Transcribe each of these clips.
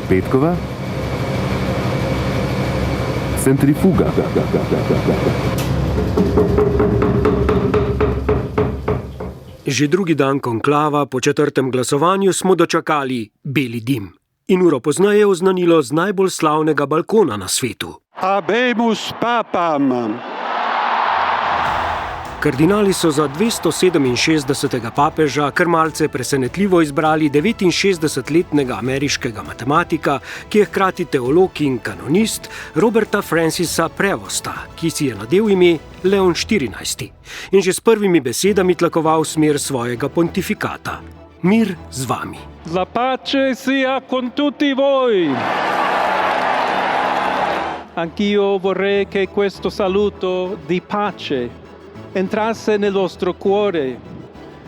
Petkova. Centrifuga. Že drugi dan konklava po 4. glasovanju smo dočakali beli dim. In uro pozneje oznanilo z najbolj slavnega balkona na svetu. Habemus papam! Kardinali so za 267. papeža kar malce presenetljivo izbrali 69-letnega ameriškega matematika, ki je hkrati teolog in kanonist, Roberta Francisa Prevosta, ki si je nadel ime Leon XIV. In že s prvimi besedami tlakoval smer svojega pontifikata. Mir z vami. La pace sia con tutti voi! Anch'io vorrei che questo saluto di pace entrasse nel vostro cuore,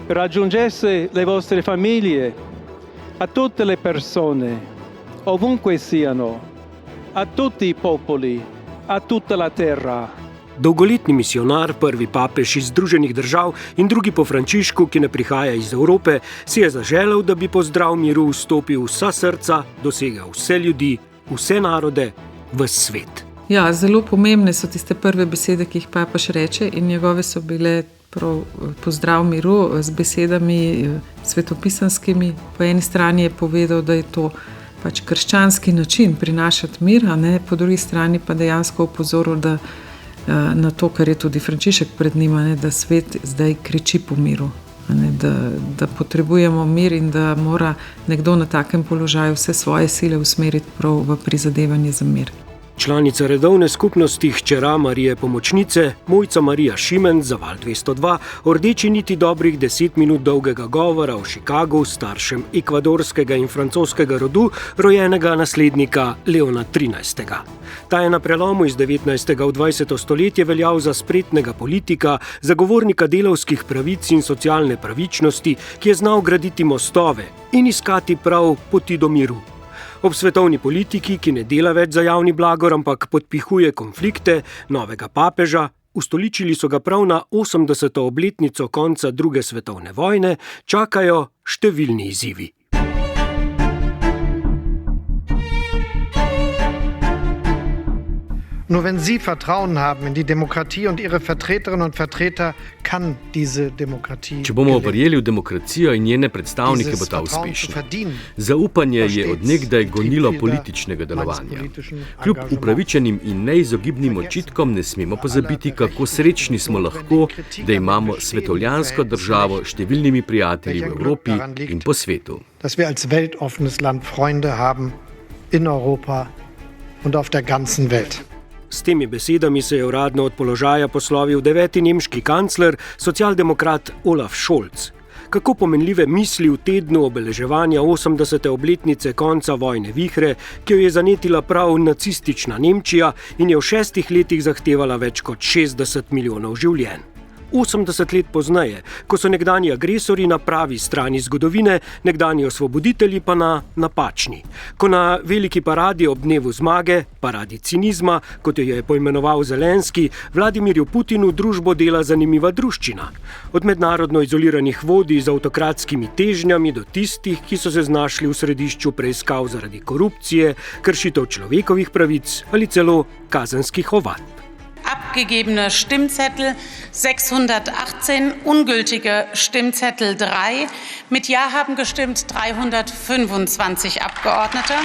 raggiungesse le vostre famiglie, a tutte le persone, ovunque siano, a tutti i popoli, a tutta la terra. Dolgoletni misionar, prvi papež iz Združenih držav in drugi po Frančišku, ki ne prihaja iz Evrope, si je zaželel, da bi pozdrav miru vstopil vsa srca, dosegel vse ljudi, vse narode, ves svet. Ja, zelo pomembne so tiste prve besede, ki jih papež reče, in njegove so bile prav pozdrav miru z besedami svetopisanskimi. Po eni strani je povedal, da je to pač krščanski način prinašati mir, a ne, po drugi strani pa dejansko opozoril, da na to, kar je tudi Frančišek pred njim, da svet zdaj kriči po miru, da potrebujemo mir in da mora nekdo na takem položaju vse svoje sile usmeriti prav v prizadevanje za mir. Članica redovne skupnosti hčera Marije Pomočnice, Mojca Marija Šimen za Val 202, o rdeči niti dobrih 10 minut dolgega govora o Chicagu, staršem ekvadorskega in francoskega rodu, rojenega naslednika Leona XIII. Ta je na prelomu iz 19. v 20. stoletje veljal za spretnega politika, zagovornika delavskih pravic in socialne pravičnosti, ki je znal graditi mostove in iskati prav poti do miru. Ob svetovni politiki, ki ne dela več za javni blagor, ampak podpihuje konflikte novega papeža, ustoličili so ga prav na 80. obletnico konca druge svetovne vojne, čakajo številni izzivi. Nur wenn Sie Vertrauen haben in die Demokratie und ihre Vertreterinnen und Vertreter, kann diese Demokratie. Če bomo verjeli v demokracijo in njene predstavnike, bo ta uspešna. Zaupanje je od nekdaj gonilo političnega delovanja. Kljub upravičenim in neizogibnim očitkom ne smemo pozabiti, kako srečni smo lahko, da imamo svetovljansko državo s številnimi prijatelji v Evropi in po svetu. Dass wir als weltoffenes Land Freunde haben in Europa und auf der ganzen Welt. S temi besedami se je uradno od položaja poslovil 9. nemški kancler, socialdemokrat Olaf Scholz. Kako pomenljive misli v tednu obeleževanja 80. obletnice konca vojne vihre, ki jo je zanetila prav nacistična Nemčija in je v 6 letih zahtevala več kot 60 milijonov življenj. 80 let pozneje, ko so nekdanji agresorji na pravi strani zgodovine, nekdanji osvoboditelji pa na napačni. Ko na veliki paradi ob dnevu zmage, paradi cinizma, kot jo je poimenoval Zelenski, Vladimirju Putinu družbo dela zanimiva druščina. Od mednarodno izoliranih vodij z avtokratskimi težnjami do tistih, ki so se znašli v središču preiskav zaradi korupcije, kršitev človekovih pravic ali celo kazenskih ovadb. Abgegebene Stimmzettel 618, ungültige Stimmzettel 3. Mit Ja haben gestimmt 325 Abgeordnete.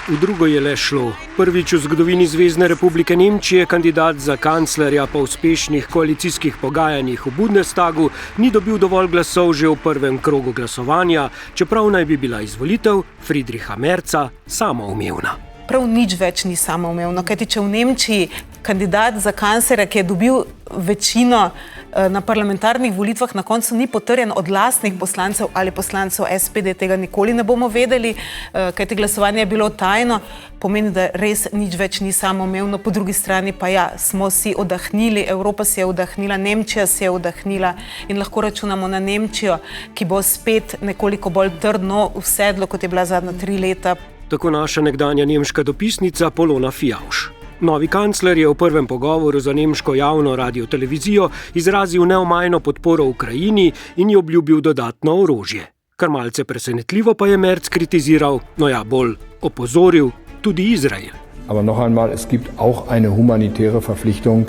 V drugo je le šlo. Prvič v zgodovini Zvezne republike Nemčije kandidat za kanclerja po uspešnih koalicijskih pogajanjih v Bundestagu ni dobil dovolj glasov že v prvem krogu glasovanja, čeprav naj bi bila izvolitev Friedricha Merza samoumevna. Prav nič več ni samoumevno, kajti če v Nemčiji kandidat za kanclerja, ki je dobil večino na parlamentarnih volitvah, na koncu ni potrjen od lastnih poslancev ali poslancev SPD, tega nikoli ne bomo vedeli, kajti glasovanje je bilo tajno, pomeni, da res nič več ni samoumevno. Po drugi strani pa ja, smo si oddahnili, Evropa si je oddahnila, Nemčija si je oddahnila in lahko računamo na Nemčijo, ki bo spet nekoliko bolj trdno v sedlo, kot je bila zadnja 3 leta. Tako naša nekdanja nemška dopisnica Polona Fijavš. Novi kancler je v prvem pogovoru za nemško javno radiotelevizijo izrazil neomajno podporo Ukrajini in ji obljubil dodatno orožje. Kar malce presenetljivo pa je Merz kritiziral, bolj opozoril tudi Izrael. Aber noch einmal, es gibt auch eine humanitäre Verpflichtung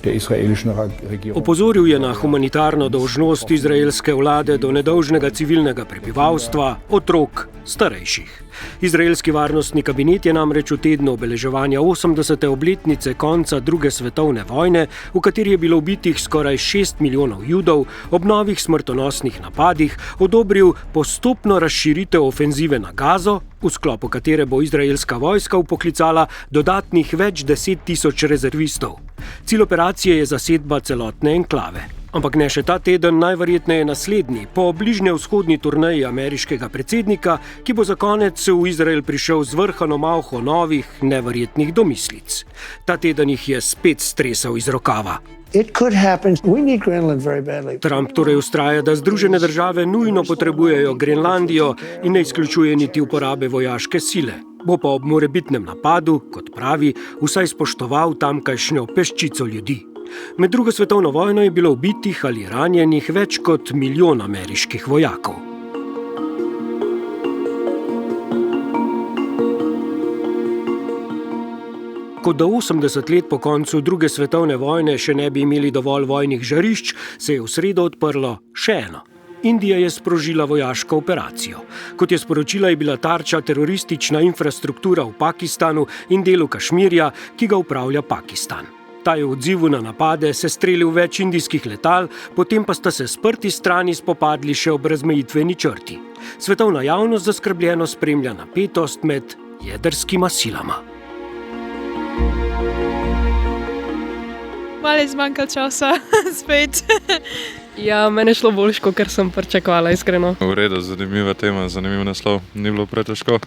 der israelischen Regierung. Opozoril je na humanitarno dolžnost izraelske vlade do nedolžnega civilnega prebivalstva, otrok, starejših. Izraelski varnostni kabinet je namreč v tednu obeleževanja 80. obletnice konca druge svetovne vojne, v kateri je bilo ubitih skoraj 6 milijonov Judov, ob novih smrtonosnih napadih odobril postopno razširitev ofenzive na Gazo, v sklopu katere bo izraelska vojska vpoklicala dodatnih več 10.000 rezervistov. Cilj operacije je zasedba celotne enklave. Ampak ne še ta teden, najverjetneje naslednji, po bližnjevzhodni turneji ameriškega predsednika, ki bo za konec v Izrael prišel z vrhano malho novih, neverjetnih domislic. Ta teden jih je spet stresal iz rokava. Trump torej vztraja, da Združene države nujno potrebujejo Grenlandijo in ne izključuje niti uporabe vojaške sile. Bo pa ob morebitnem napadu, kot pravi, vsaj spoštoval tamkajšnjo peščico ljudi. Med drugo svetovno vojno je bilo ubitih ali ranjenih več kot 1 milijon ameriških vojakov. Kot da 80 let po koncu druge svetovne vojne še ne bi imeli dovolj vojnih žarišč, se je v sredo odprlo še eno. Indija je sprožila vojaško operacijo. Kot je sporočila, je bila tarča teroristična infrastruktura v Pakistanu in delu Kašmirja, ki ga upravlja Pakistan. Ta je v odzivu na napade sestrelil več indijskih letal, potem pa sta se sprti strani spopadli še ob razmejitveni črti. Svetovna javnost zaskrbljeno spremlja napetost med jedrskima silama. Malo je zmanjkalo časa, spet. Ja, meni je šlo boljško, ker sem pričakovala, iskreno. V redu, zanimiva tema, zanimiv naslov. Ni bilo pretežko?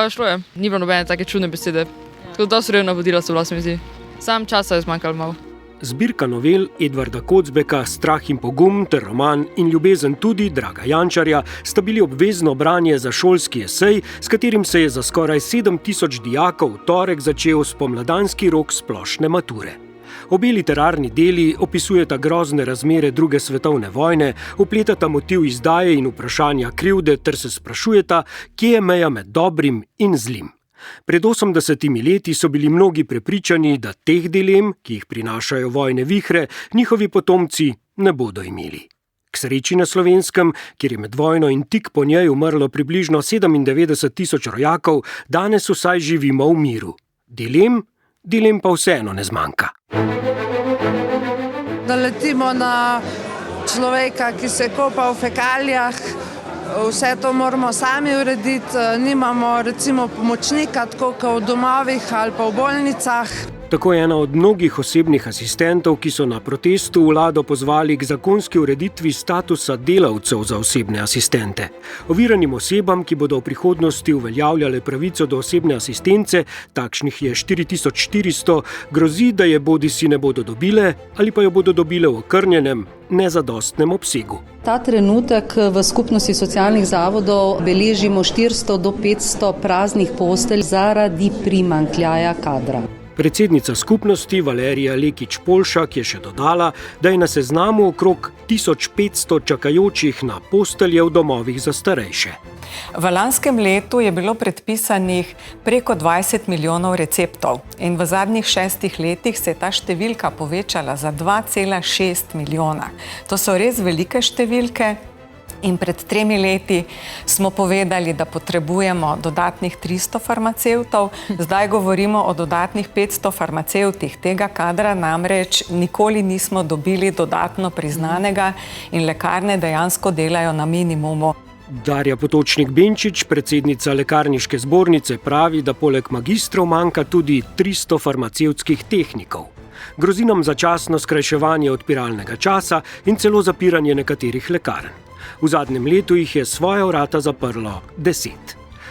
Šlo je, ni bilo nobene take čudne besede. Tako dosti revna vodila so bila, se mi zdi. Sam časa je zmanjkalo malo. Zbirka novel Edvarda Kocbeka Strah in pogum ter roman In ljubezen tudi Draga Jančarja sta bili obvezno branje za šolski esej, s katerim se je za skoraj 7.000 dijakov v torek začel spomladanski rok splošne mature. Obe literarni deli opisujeta grozne razmere druge svetovne vojne, vpletata motiv izdaje in vprašanja krivde ter se sprašujeta, kje je meja med dobrim in zlim. Pred 80 leti so bili mnogi prepričani, da teh dilem, ki jih prinašajo vojne vihre, njihovi potomci ne bodo imeli. K sreči na Slovenskem, kjer je med vojno in tik po njej umrlo približno 97.000 rojakov, danes vsaj živimo v miru. Dilem pa vseeno ne zmanjka. Da letimo na človeka, ki se kopa v fekalijah, vse to moramo sami urediti, nimamo recimo pomočnika, tako kot v domovih ali pa v bolnicah. Tako je ena od mnogih osebnih asistentov, ki so na protestu vlado pozvali k zakonski ureditvi statusa delavcev za osebne asistente. Oviranim osebam, ki bodo v prihodnosti uveljavljale pravico do osebne asistence, takšnih je 4400, grozi, da je bodisi ne bodo dobile ali pa jo bodo dobile v okrnjenem, nezadostnem obsegu. Ta trenutek v skupnosti socialnih zavodov beležimo 400 do 500 praznih postelj zaradi primanjkljaja kadra. Predsednica skupnosti Valerija Lekić-Polšak je še dodala, da je na seznamu okrog 1500 čakajočih na postelje v domovih za starejše. V lanskem letu je bilo predpisanih preko 20 milijonov receptov in v zadnjih 6 letih se je ta številka povečala za 2,6 milijona. To so res velike številke. In pred 3 leti smo povedali, da potrebujemo dodatnih 300 farmacevtov, zdaj govorimo o dodatnih 500 farmacevtih. Tega kadra namreč nikoli nismo dobili dodatno priznanega in lekarne dejansko delajo na minimumu. Darja Potočnik-Benčič, predsednica Lekarniške zbornice, pravi, da poleg magistrov manjka tudi 300 farmacevtskih tehnikov. Grozi nam začasno skrajševanje odpiralnega časa in celo zapiranje nekaterih lekarn. V zadnjem letu jih je svoja vrata zaprlo 10.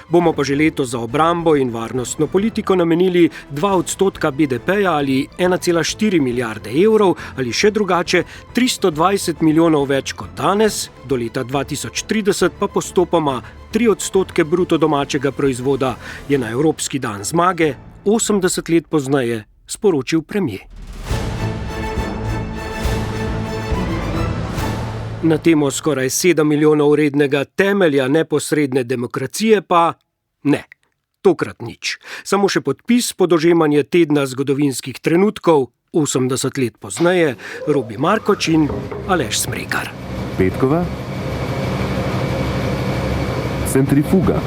Bomo pa že letos za obrambo in varnostno politiko namenili 2% BDP-ja ali 1,4 milijarde evrov ali še drugače 320 milijonov več kot danes, do leta 2030 pa postopoma 3% bruto domačega proizvoda, je na Evropski dan zmage 80 let pozneje sporočil premier. Na temo skoraj 7 milijonov vrednega temelja neposredne demokracije pa ne. Tokrat nič. Samo še podpis podožemanje tedna zgodovinskih trenutkov, 80 let pozneje, Robi Markoč in Aleš Smrekar. Petkova. Centrifuga.